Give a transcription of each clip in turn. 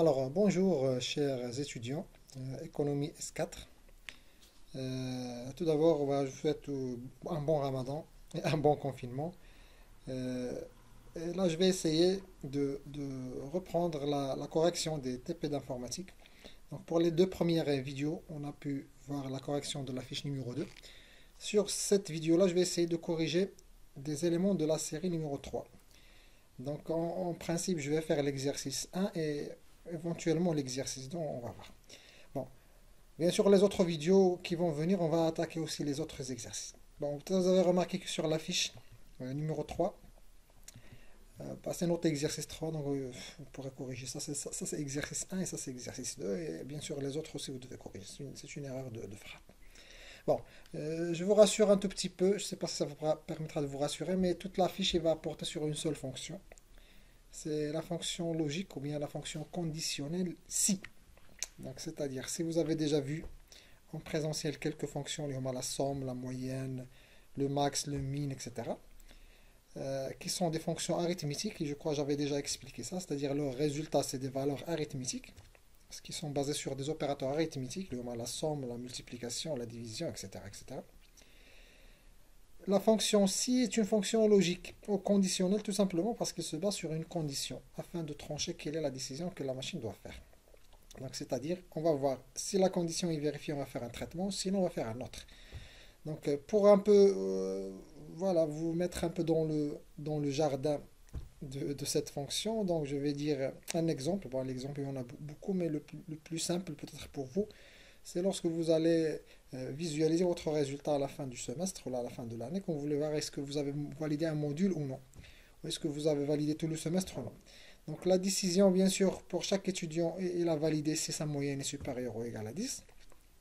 Bonjour chers étudiants, économie S4. Tout d'abord, je vous souhaite un bon ramadan et un bon confinement. Euh, et là, je vais essayer de reprendre la correction des TP d'informatique. Donc, pour les deux premières vidéos, on a pu voir la correction de la fiche numéro 2. Sur cette vidéo-là, je vais essayer de corriger des éléments de la série numéro 3. Donc, en principe, je vais faire l'exercice 1 et éventuellement l'exercice 2, on va voir. Bon, bien sûr, les autres vidéos qui vont venir, on va attaquer aussi les autres exercices. Bon, peut-être vous avez remarqué que sur la fiche numéro 3, c'est notre exercice 3, donc vous pourrez corriger ça. C'est exercice 1 et ça, c'est exercice 2. Et bien sûr, les autres aussi, vous devez corriger. C'est une erreur de frappe. Bon, je vous rassure un tout petit peu. Je ne sais pas si ça vous permettra de vous rassurer, mais toute la fiche, elle va porter sur une seule fonction. C'est la fonction logique ou bien la fonction conditionnelle si. Donc, c'est-à-dire, si vous avez déjà vu en présentiel quelques fonctions, la somme, la moyenne, le max, le min, etc., qui sont des fonctions arithmétiques, et je crois que j'avais déjà expliqué ça, c'est-à-dire leur résultat, c'est des valeurs arithmétiques, ce qui sont basées sur des opérateurs arithmétiques, la somme, la multiplication, la division, etc., etc. La fonction si est une fonction logique ou conditionnelle tout simplement parce qu'elle se base sur une condition afin de trancher quelle est la décision que la machine doit faire. Donc c'est-à-dire, on va voir si la condition est vérifiée, on va faire un traitement, sinon on va faire un autre. Donc pour un peu, voilà, vous mettre un peu dans le jardin de cette fonction, donc je vais dire un exemple. Bon, l'exemple, il y en a beaucoup, mais le plus simple peut-être pour vous, c'est lorsque vous allez visualiser votre résultat à la fin du semestre ou à la fin de l'année, quand vous voulez voir est-ce que vous avez validé un module ou non, ou est-ce que vous avez validé tout le semestre ou non. Donc la décision, bien sûr, pour chaque étudiant, il a validé si sa moyenne est supérieure ou égale à 10.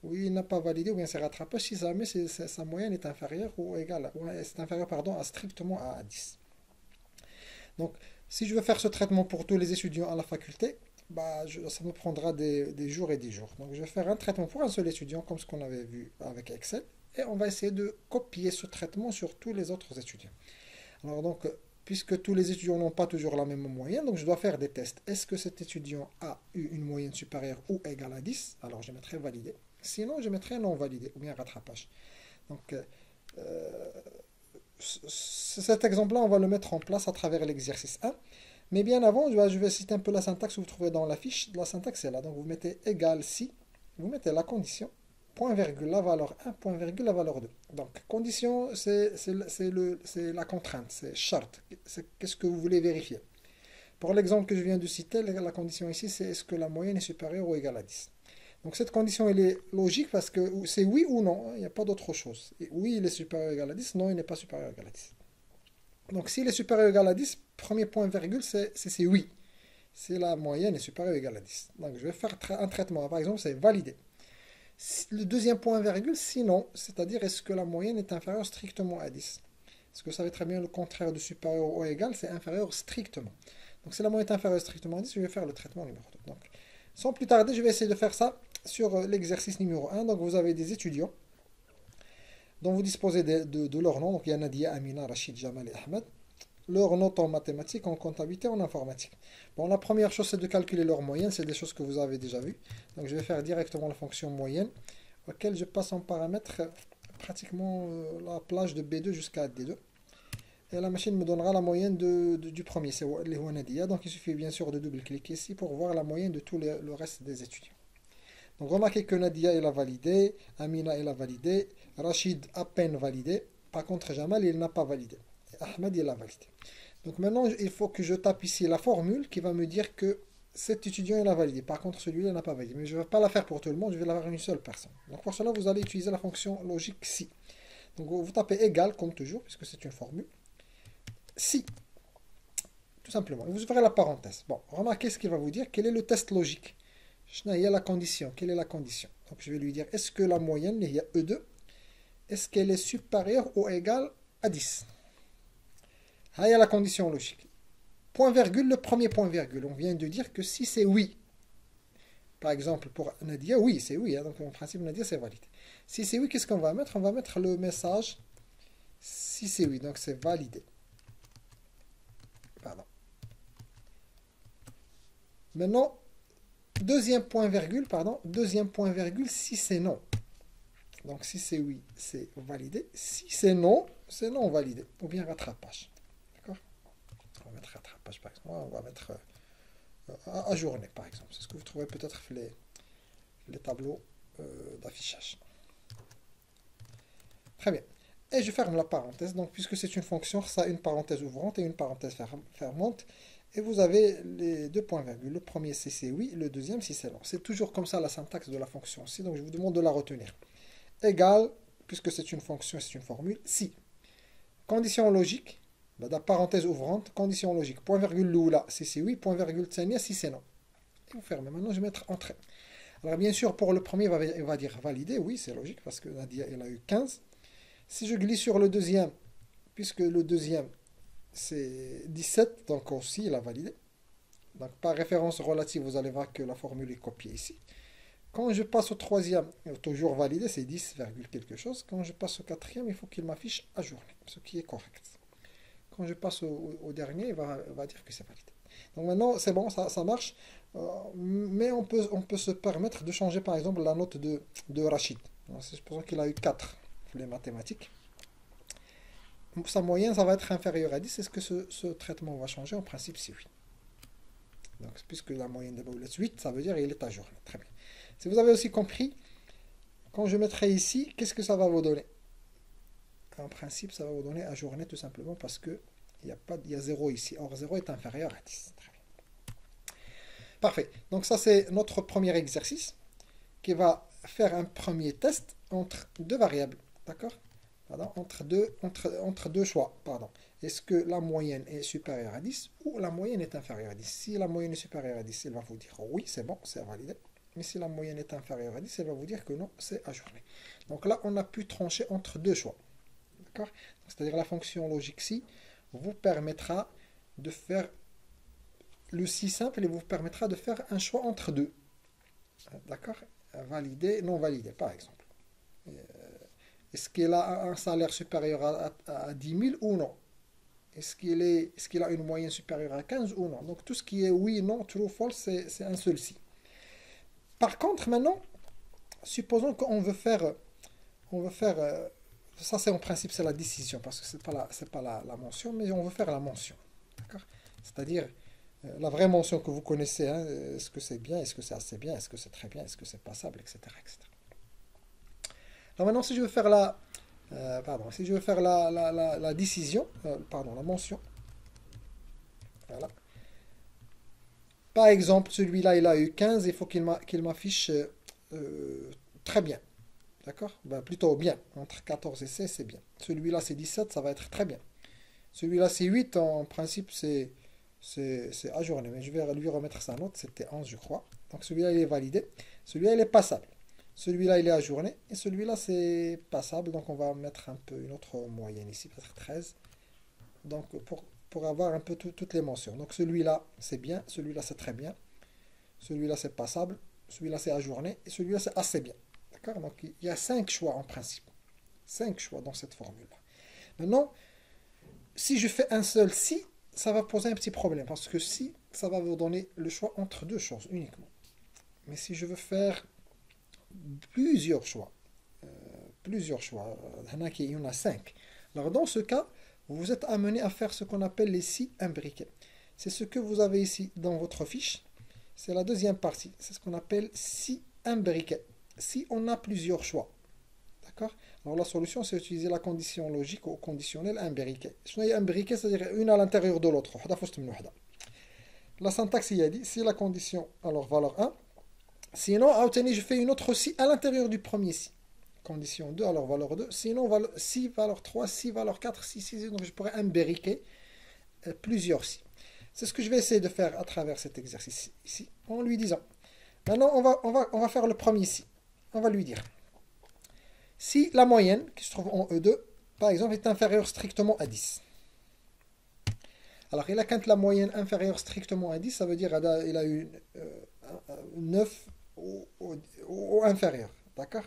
Oui, il n'a pas validé ou bien c'est rattrapage si jamais sa moyenne est inférieure ou égale, c'est inférieur, pardon, à strictement à 10. Donc, si je veux faire ce traitement pour tous les étudiants à la faculté, ça me prendra des jours et des jours. Donc, je vais faire un traitement pour un seul étudiant, comme ce qu'on avait vu avec Excel, et on va essayer de copier ce traitement sur tous les autres étudiants. Alors, donc, puisque tous les étudiants n'ont pas toujours la même moyenne, donc je dois faire des tests. Est-ce que cet étudiant a eu une moyenne supérieure ou égale à 10? Alors, je mettrai validé. Sinon, je mettrai non validé ou bien rattrapage. Donc, cet exemple-là, on va le mettre en place à travers l'exercice 1. Mais bien avant, je vais citer un peu la syntaxe que vous trouvez dans la fiche. La syntaxe est là. Donc vous mettez égal si, vous mettez la condition, point virgule la valeur 1, point virgule la valeur 2. Donc condition, c'est la contrainte, c'est charte. C'est qu'est-ce que vous voulez vérifier. Pour l'exemple que je viens de citer, la condition ici, c'est est-ce que la moyenne est supérieure ou égale à 10. Donc cette condition, elle est logique parce que c'est oui ou non, il n'y a pas d'autre chose. Et oui, il est supérieur ou égal à 10, non, il n'est pas supérieur ou égal à 10. Donc s'il est supérieur ou égal à 10, premier point virgule, c'est oui. C'est la moyenne est supérieure ou égale à 10. Donc je vais faire un traitement. Par exemple, c'est validé. Le deuxième point virgule, sinon, c'est-à-dire est-ce que la moyenne est inférieure strictement à 10. Parce que vous savez très bien le contraire de supérieur ou égal, c'est inférieur strictement. Donc si la moyenne est inférieure strictement à 10, je vais faire le traitement numéro 2. Donc, sans plus tarder, je vais essayer de faire ça sur l'exercice numéro 1. Donc vous avez des étudiants dont vous disposez de leur nom. Donc il y a Nadia, Amina, Rachid, Jamal et Ahmed. Leur note en mathématiques, en comptabilité, en informatique. Bon, la première chose, c'est de calculer leur moyenne. C'est des choses que vous avez déjà vues. Donc je vais faire directement la fonction moyenne, auquel je passe en paramètre pratiquement la plage de B2 jusqu'à D2. Et la machine me donnera la moyenne du premier, c'est les Nadia. Donc il suffit bien sûr de double-cliquer ici pour voir la moyenne de tout le reste des étudiants. Donc remarquez que Nadia il a validé, Amina il a validé, Rachid à peine validé, par contre Jamal il n'a pas validé, et Ahmed il a validé. Donc maintenant il faut que je tape ici la formule qui va me dire que cet étudiant il a validé, par contre celui-là n'a pas validé. Mais je ne vais pas la faire pour tout le monde, je vais la faire une seule personne. Donc pour cela vous allez utiliser la fonction logique si. Donc vous tapez égal comme toujours, puisque c'est une formule, si, tout simplement. Et vous ouvrez la parenthèse. Bon, remarquez ce qu'il va vous dire, quel est le test logique. Il y a la condition. Quelle est la condition? Donc je vais lui dire, est-ce que la moyenne, il y a E2, est-ce qu'elle est supérieure ou égale à 10? Il y a la condition logique. Point virgule, le premier point virgule. On vient de dire que si c'est oui, par exemple pour Nadia, oui, c'est oui. Donc en principe, Nadia, c'est valide. Si c'est oui, qu'est-ce qu'on va mettre? On va mettre le message si c'est oui. Donc c'est validé. Pardon. Maintenant, Deuxième point virgule, pardon. Deuxième point virgule si c'est non. Donc si c'est oui, c'est validé. Si c'est non validé. Ou bien rattrapage. D'accord? On va mettre rattrapage par exemple. On va mettre ajourner par exemple. C'est ce que vous trouvez peut-être les tableaux d'affichage. Très bien. Et je ferme la parenthèse. Donc puisque c'est une fonction, ça a une parenthèse ouvrante et une parenthèse fermante. Et vous avez les deux points-virgules. Le premier si c'est oui, le deuxième si c'est non. C'est toujours comme ça la syntaxe de la fonction si. Donc je vous demande de la retenir. Égal, puisque c'est une fonction, c'est une formule, si. Condition logique, la parenthèse ouvrante, condition logique, point-virgule l'oula, si c'est oui, point-virgule tsania, si c'est non. Et vous fermez. Maintenant, je vais mettre entrée. Alors, bien sûr, pour le premier, il va dire valider, oui, c'est logique, parce que Nadia, il a eu 15. Si je glisse sur le deuxième, puisque le deuxième, c'est 17, donc aussi, il a validé. Donc, par référence relative, vous allez voir que la formule est copiée ici. Quand je passe au troisième, toujours validé, c'est 10, quelque chose. Quand je passe au quatrième, il faut qu'il m'affiche ajourné, ce qui est correct. Quand je passe au dernier, il va dire que c'est validé. Donc maintenant, c'est bon, ça marche. Mais on peut se permettre de changer, par exemple, la note de Rachid. Supposons qu'il a eu 4 pour les mathématiques. Sa moyenne, ça va être inférieur à 10. Est-ce que ce traitement va changer? En principe, c'est oui. Donc, puisque la moyenne de Boulet 8, ça veut dire qu'il est ajourné. Très bien. Si vous avez aussi compris, quand je mettrai ici, qu'est-ce que ça va vous donner? En principe, ça va vous donner ajourné tout simplement parce que il y a 0 ici. Or, 0 est inférieur à 10. Très bien. Parfait. Donc ça, c'est notre premier exercice qui va faire un premier test entre deux variables. D'accord? Entre deux choix. Pardon. Est-ce que la moyenne est supérieure à 10 ou la moyenne est inférieure à 10? Si la moyenne est supérieure à 10, elle va vous dire oui, c'est bon, c'est validé. Mais si la moyenne est inférieure à 10, elle va vous dire que non, c'est ajourné. Donc là, on a pu trancher entre deux choix. D'accord? C'est-à-dire la fonction logique si vous permettra de faire le si simple et vous permettra de faire un choix entre deux. D'accord? Validé, non validé, par exemple. Est-ce qu'il a un salaire supérieur à 10 000 ou non? Est-ce qu'il a une moyenne supérieure à 15 ou non? Donc tout ce qui est oui, non, true, false, c'est un seul si. Par contre, maintenant, supposons qu'on veut faire, ça c'est en principe c'est la décision parce que c'est pas la mention, mais on veut faire la mention, d'accord? C'est-à-dire la vraie mention que vous connaissez, hein, est-ce que c'est bien, est-ce que c'est assez bien, est-ce que c'est très bien, est-ce que c'est passable, etc., etc. Alors maintenant, si je veux faire si je veux faire la décision, la mention, voilà. Par exemple, celui-là, il a eu 15, il faut qu'il m'affiche très bien. D'accord? Ben, plutôt bien. Entre 14 et 16, c'est bien. Celui-là, c'est 17, ça va être très bien. Celui-là, c'est 8, en principe, c'est ajourné. Mais je vais lui remettre sa note, c'était 11, je crois. Donc celui-là, il est validé. Celui-là, il est passable. Celui-là, il est ajourné. Et celui-là, c'est passable. Donc on va mettre un peu une autre moyenne ici, peut-être 13. Donc pour avoir un peu toutes les mentions. Donc celui-là, c'est bien. Celui-là, c'est très bien. Celui-là, c'est passable. Celui-là, c'est ajourné. Et celui-là, c'est assez bien. D'accord? Donc il y a 5 choix en principe. 5 choix dans cette formule-là. Maintenant, si je fais un seul si, ça va poser un petit problème. Parce que si, ça va vous donner le choix entre deux choses uniquement. Mais si je veux faire plusieurs choix, il y en a 5. Alors dans ce cas, vous êtes amené à faire ce qu'on appelle les si imbriqués. C'est ce que vous avez ici dans votre fiche. C'est la deuxième partie. C'est ce qu'on appelle si imbriqués. Si on a plusieurs choix. D'accord? Alors la solution, c'est utiliser la condition logique ou conditionnelle imbriquée. Imbriquée, c'est-à-dire une à l'intérieur de l'autre. La syntaxe, il a dit, si la condition, alors valeur 1. Sinon, je fais une autre si à l'intérieur du premier si. Condition 2, alors valeur 2. Sinon, si valeur 3, si valeur 4, si, si. Donc je pourrais imbriquer plusieurs si. C'est ce que je vais essayer de faire à travers cet exercice ici, en lui disant. Maintenant, on va faire le premier si. On va lui dire. Si la moyenne, qui se trouve en E2, par exemple, est inférieure strictement à 10. Alors, quand la moyenne inférieure strictement à 10, ça veut dire qu'il a eu 9 ou inférieur. D'accord?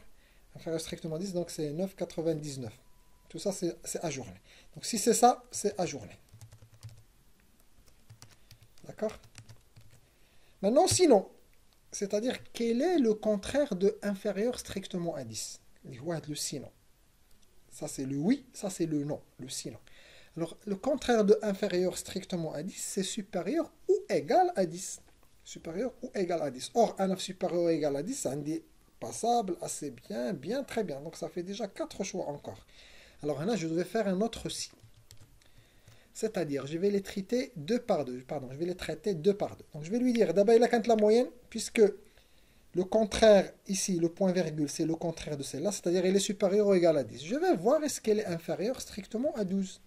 Inférieur strictement à 10, donc c'est 9,99. Tout ça, c'est ajourné. Donc, si c'est ça, c'est ajourné. D'accord? Maintenant, sinon, c'est-à-dire quel est le contraire de inférieur strictement à 10. Le sinon. Ça c'est le oui, ça c'est le non, le sinon. Alors le contraire de inférieur strictement à 10, c'est supérieur ou égal à 10. Supérieur ou égal à 10. Or, un supérieur ou égal à 10, ça dit passable, assez bien, bien, très bien. Donc ça fait déjà 4 choix encore. Alors là, je vais faire un autre si. C'est-à-dire, je vais les traiter deux par deux. Pardon, je vais les traiter deux par deux. Donc je vais lui dire, d'abord il a quand la moyenne, puisque le contraire, ici, le point virgule, c'est le contraire de celle-là, c'est-à-dire elle est supérieure ou égale à 10. Je vais voir est-ce qu'elle est inférieure strictement à 12.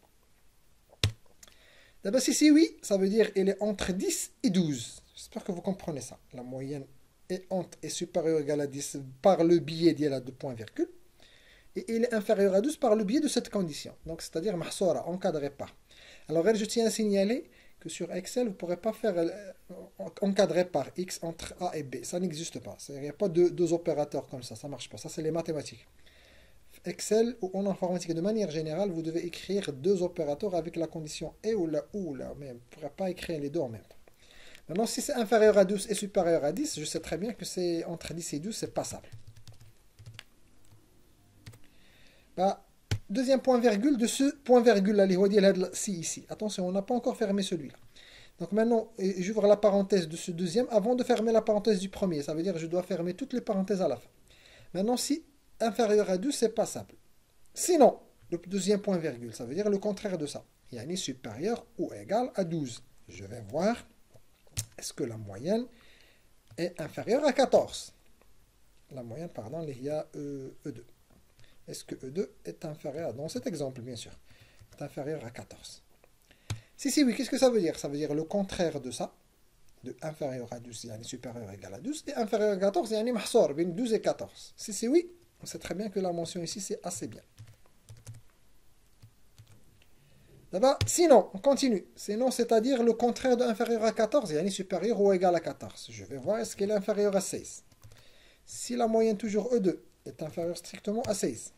D'abord, si oui, ça veut dire qu'elle est entre 10 et 12. J'espère que vous comprenez ça. La moyenne est supérieure ou égale à 10 par le biais d'il y a deux points virgule. Et elle est inférieure à 12 par le biais de cette condition. Donc, c'est-à-dire, mahsoura, encadré par. Alors, je tiens à signaler que sur Excel, vous ne pourrez pas faire encadré par X entre A et B. Ça n'existe pas. Il n'y a pas deux opérateurs comme ça. Ça ne marche pas. Ça, c'est les mathématiques. Excel ou en informatique, de manière générale, vous devez écrire deux opérateurs avec la condition et ou la, mais vous ne pourrez pas écrire les deux en même temps. Maintenant, si c'est inférieur à 12 et supérieur à 10, je sais très bien que c'est entre 10 et 12, c'est passable. Bah, deuxième point virgule de ce point virgule là, si ici. Attention, on n'a pas encore fermé celui-là. Donc maintenant, j'ouvre la parenthèse de ce deuxième avant de fermer la parenthèse du premier. Ça veut dire que je dois fermer toutes les parenthèses à la fin. Maintenant, si inférieur à 12, c'est passable. Sinon, le deuxième point virgule, ça veut dire le contraire de ça. Yani supérieur ou égal à 12. Je vais voir, est-ce que la moyenne est inférieure à 14? La moyenne, pardon, il y a E2. Est-ce que E2 est inférieur, dans cet exemple bien sûr, est inférieur à 14? Si oui, qu'est-ce que ça veut dire? Ça veut dire le contraire de ça, de inférieur à 12, yani supérieur égal à 12, et inférieur à 14, yani mahsor, bien 12 et 14. Si oui, on sait très bien que la mention ici, c'est assez bien. D'abord, sinon, on continue. Sinon, c'est-à-dire le contraire de inférieur à 14, yani supérieur ou égal à 14. Je vais voir est-ce qu'elle est inférieure à 16. Si la moyenne toujours E2 est inférieure strictement à 16.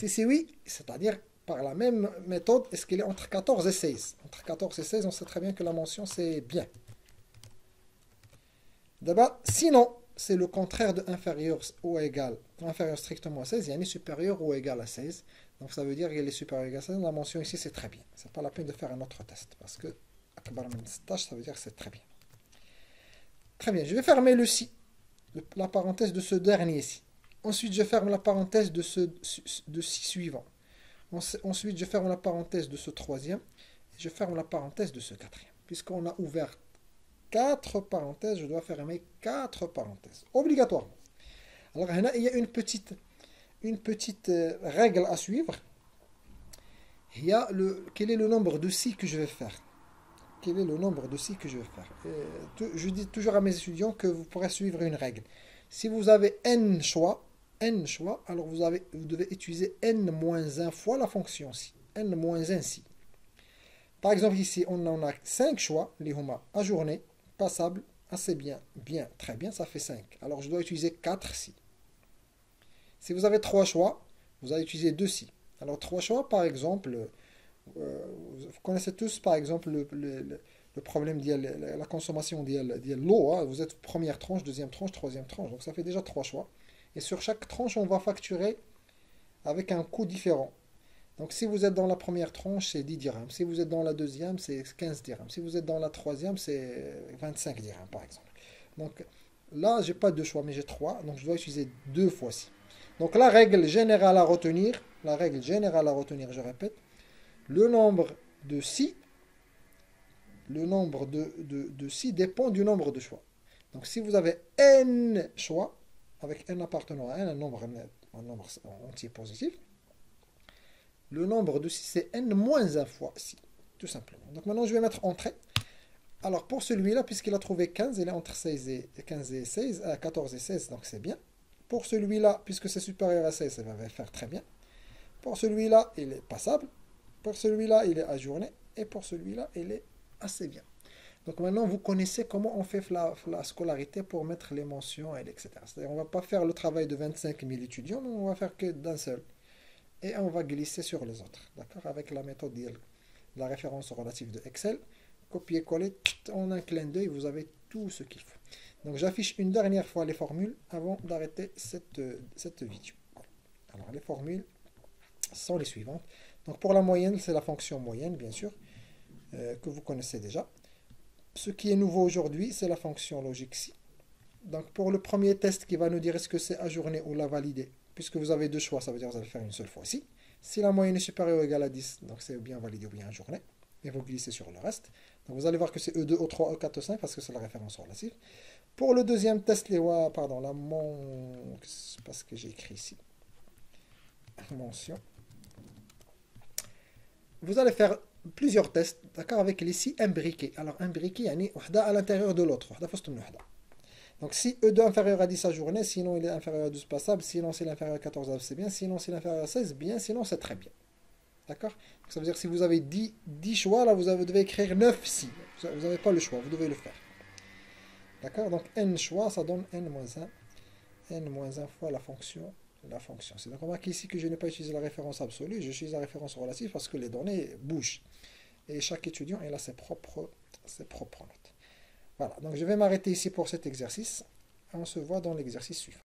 Si oui, c'est-à-dire par la même méthode, est-ce qu'elle est entre 14 et 16? Entre 14 et 16, on sait très bien que la mention c'est bien. D'abord, sinon, c'est le contraire de inférieur ou égal, inférieur strictement à 16, yani supérieur ou égal à 16. Donc ça veut dire qu'elle est supérieure ou égale à 16. La mention ici c'est très bien. C'est pas la peine de faire un autre test parce que akbar min 16, ça veut dire que c'est très bien. Très bien, je vais fermer le si, la parenthèse de ce dernier ci. Ensuite, je ferme la parenthèse de ci suivant. Ensuite, je ferme la parenthèse de ce troisième. Et je ferme la parenthèse de ce quatrième. Puisqu'on a ouvert 4 parenthèses, je dois fermer 4 parenthèses. Obligatoirement. Alors, il y a une petite règle à suivre. Il y a quel est le nombre de si que je vais faire? Quel est le nombre de si que je vais faire? Je dis toujours à mes étudiants que vous pourrez suivre une règle. Si vous avez n choix, alors vous devez utiliser n-1 fois la fonction si. n-1 si. Par exemple, ici, on en a 5 choix, les huma, ajourné, passable, assez bien, bien, très bien, ça fait 5. Alors je dois utiliser 4 si. Si vous avez 3 choix, vous allez utiliser 2 si. Alors 3 choix, par exemple, vous connaissez tous, par exemple, le problème de la consommation de l'eau. Hein. Vous êtes première tranche, deuxième tranche, troisième tranche. Donc ça fait déjà 3 choix. Et sur chaque tranche, on va facturer avec un coût différent. Donc si vous êtes dans la première tranche, c'est 10 dirhams. Si vous êtes dans la deuxième, c'est 15 dirhams. Si vous êtes dans la troisième, c'est 25 dirhams, par exemple. Donc là, j'ai pas 2 choix, mais j'ai 3. Donc je dois utiliser 2 fois si. Donc la règle générale à retenir, je répète, le nombre de si, dépend du nombre de choix. Donc si vous avez n choix, avec n appartenant à n, un nombre entier positif, le nombre de si c'est n moins 1 fois si, tout simplement. Donc maintenant je vais mettre entrée. Alors pour celui-là, puisqu'il a trouvé 15, il est entre 15 et 16, 14 et 16, donc c'est bien. Pour celui-là, puisque c'est supérieur à 16, ça va faire très bien. Pour celui-là, il est passable. Pour celui-là, il est ajourné. Et pour celui-là, il est assez bien. Donc maintenant, vous connaissez comment on fait la scolarité pour mettre les mentions, etc. C'est-à-dire, on ne va pas faire le travail de 25 000 étudiants, mais on va faire que d'un seul. Et on va glisser sur les autres. D'accord? Avec la méthode de la référence relative de Excel, copier-coller, en un clin d'œil, vous avez tout ce qu'il faut. Donc j'affiche une dernière fois les formules avant d'arrêter cette vidéo. Alors les formules sont les suivantes. Donc pour la moyenne, c'est la fonction moyenne, bien sûr, que vous connaissez déjà. Ce qui est nouveau aujourd'hui, c'est la fonction logique si. Donc pour le premier test qui va nous dire est-ce que c'est ajourné ou la valider, puisque vous avez deux choix, ça veut dire que vous allez faire une seule fois ici. Si la moyenne est supérieure ou égale à 10, donc c'est bien validé ou bien ajourné. Et vous glissez sur le reste. Donc vous allez voir que c'est E2, E3, E4, E5 parce que c'est la référence relative. Pour le deuxième test, pardon, parce que j'ai écrit ici, mention. Vous allez faire plusieurs tests, d'accord, avec ici imbriqués. Alors imbriqué, yani à l'intérieur de l'autre. Donc si E2 inférieur à 10 à journée, sinon il est inférieur à 12 passable, sinon s'il est inférieur à 14 c'est bien, sinon s'il est inférieur à 16, bien, sinon c'est très bien. D'accord? Ça veut dire que si vous avez 10 choix, là vous devez écrire 9 si. Vous n'avez pas le choix, vous devez le faire. D'accord? Donc n choix, ça donne n-1. n-1 fois la fonction. C'est donc remarquez ici que je n'ai pas utilisé la référence absolue, j'utilise la référence relative parce que les données bougent. Et chaque étudiant il a ses propres notes. Voilà, donc je vais m'arrêter ici pour cet exercice. On se voit dans l'exercice suivant.